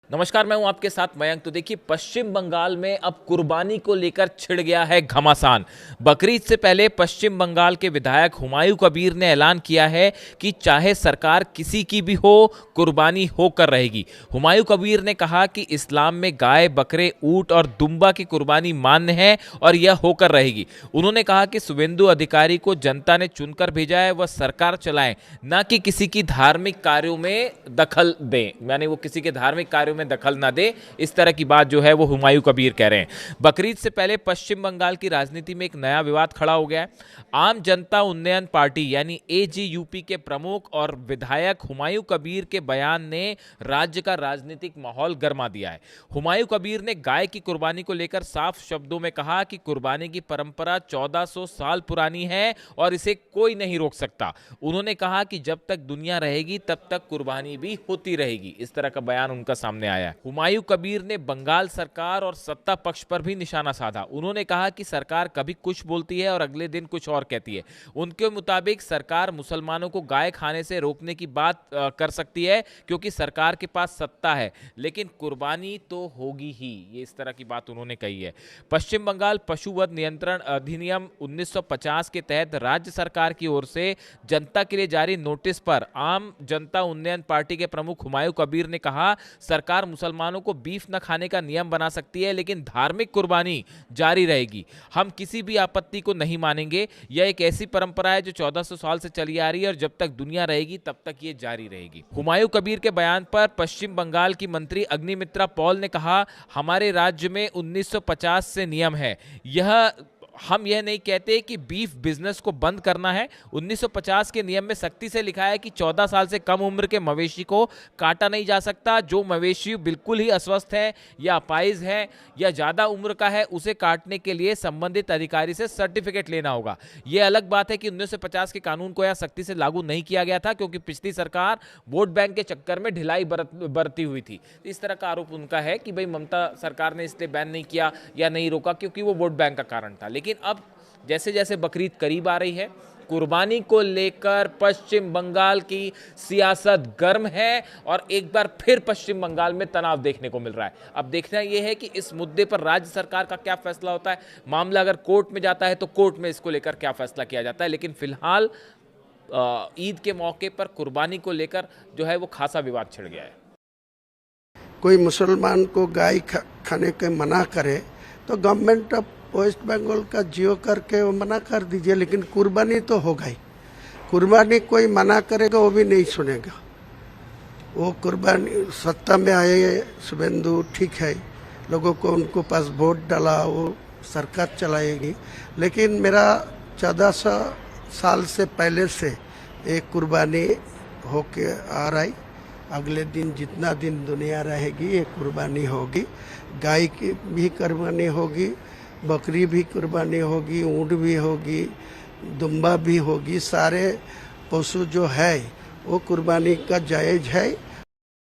नमस्कार, मैं हूं आपके साथ मयंक। तो देखिए, पश्चिम बंगाल में अब कुर्बानी को लेकर छिड़ गया है घमासान। बकरीद से पहले पश्चिम बंगाल के विधायक हुमायूं कबीर ने ऐलान किया है कि चाहे सरकार किसी की भी हो, कुर्बानी होकर रहेगी। हुमायूं कबीर ने कहा कि इस्लाम में गाय, बकरे, ऊंट और दुम्बा की कुर्बानी मान्य है और यह होकर रहेगी। उन्होंने कहा कि शुभेंदु अधिकारी को जनता ने चुनकर भेजा है, वह सरकार चलाएं, न कि किसी की धार्मिक कार्यों में दखल दें, यानी वो किसी के धार्मिक कार्यों में दखल ना दे। इस तरह की बात जो है वो हुमायूं कबीर कह रहे हैं। बकरीद से पहले पश्चिम बंगाल की राजनीति में एक नया विवाद खड़ा हो गया है। आम जनता उन्नयन पार्टी यानी एजीयूपी के प्रमुख और विधायक हुमायूं कबीर के बयान ने राज्य का राजनीतिक माहौल गर्मा दिया है। हुमायूं कबीर ने गाय की कुर्बानी को लेकर साफ शब्दों में कहा कि कुर्बानी की परंपरा 1400 साल पुरानी है और इसे कोई नहीं रोक सकता। उन्होंने कहा कि जब तक दुनिया रहेगी तब तक कुर्बानी भी होती रहेगी। इस तरह का बयान उनका सामने आया। हुमायूं कबीर ने बंगाल सरकार और सत्ता पक्ष पर भी निशाना साधा। उन्होंने कहा कि सरकार कभी कुछ बोलती है और अगले दिन कुछ और कहती है। उनके मुताबिक सरकार मुसलमानों को गाय खाने से रोकने की बात कर सकती है क्योंकि सरकार के पास सत्ता है, लेकिन कुर्बानी तो होगी ही। ये इस तरह की बात उन्होंने कही है। पश्चिम बंगाल पशुवध नियंत्रण अधिनियम 1950 के तहत राज्य सरकार की ओर से जनता के लिए जारी नोटिस पर आम जनता उन्नयन पार्टी के प्रमुख हुमायूं कबीर ने कहा, सरकार मुसलमानों को बीफ न खाने का नियम बना सकती है, लेकिन धार्मिक कुर्बानी जारी रहेगी। हम किसी भी आपत्ति को नहीं मानेंगे। यह एक ऐसी परंपरा है जो 1400 साल से चली आ रही है और जब तक दुनिया रहेगी तब तक ये जारी रहेगी। हुमायूं कबीर के बयान पर पश्चिम बंगाल की मंत्री अग्निमित्रा पॉल ने कहा, हमारे राज्य में 1950 से नियम है। हम यह नहीं कहते कि बीफ बिजनेस को बंद करना है। 1950 के नियम में सख्ती से लिखा है कि 14 साल से कम उम्र के मवेशी को काटा नहीं जा सकता। जो मवेशी बिल्कुल ही अस्वस्थ है या अपाहिज है या ज़्यादा उम्र का है, उसे काटने के लिए संबंधित अधिकारी से सर्टिफिकेट लेना होगा। यह अलग बात है कि 1950 के कानून को यहाँ सख्ती से लागू नहीं किया गया था क्योंकि पिछली सरकार वोट बैंक के चक्कर में ढिलाई बरती हुई थी। इस तरह का आरोप उनका है कि भाई ममता सरकार ने इसलिए बैन नहीं किया या नहीं रोका क्योंकि वो वोट बैंक का कारण था। लेकिन अब जैसे जैसे बकरीद करीब आ रही है, कुर्बानी को लेकर पश्चिम बंगाल की सियासत गर्म है और एक बार फिर पश्चिम बंगाल में तनाव देखने को मिल रहा है। अब देखना यह है कि इस मुद्दे पर राज्य सरकार का क्या फैसला होता है। मामला अगर कोर्ट में जाता है तो कोर्ट में इसको लेकर क्या फैसला किया जाता है। लेकिन फिलहाल ईद के मौके पर कुर्बानी को लेकर जो है वो खासा विवाद छिड़ गया है। कोई मुसलमान को गाय खाने के मना करे तो गवर्नमेंट ऑफ वेस्ट बंगाल का जियो करके वो मना कर दीजिए, लेकिन कुर्बानी तो होगा ही। कुर्बानी कोई मना करेगा वो भी नहीं सुनेगा। वो कुर्बानी सत्ता में आए शुभेंदु, ठीक है, लोगों को उनको पास वोट डाला, वो सरकार चलाएगी। लेकिन मेरा 1400 साल से पहले से एक कुर्बानी होके आ रही। अगले दिन जितना दिन दुनिया रहेगी ये कुर्बानी होगी। गाय की भी कुर्बानी होगी, बकरी भी कुर्बानी होगी, ऊँट भी होगी, दुम्बा भी होगी। सारे पशु जो है वो कुर्बानी का जायज़ है।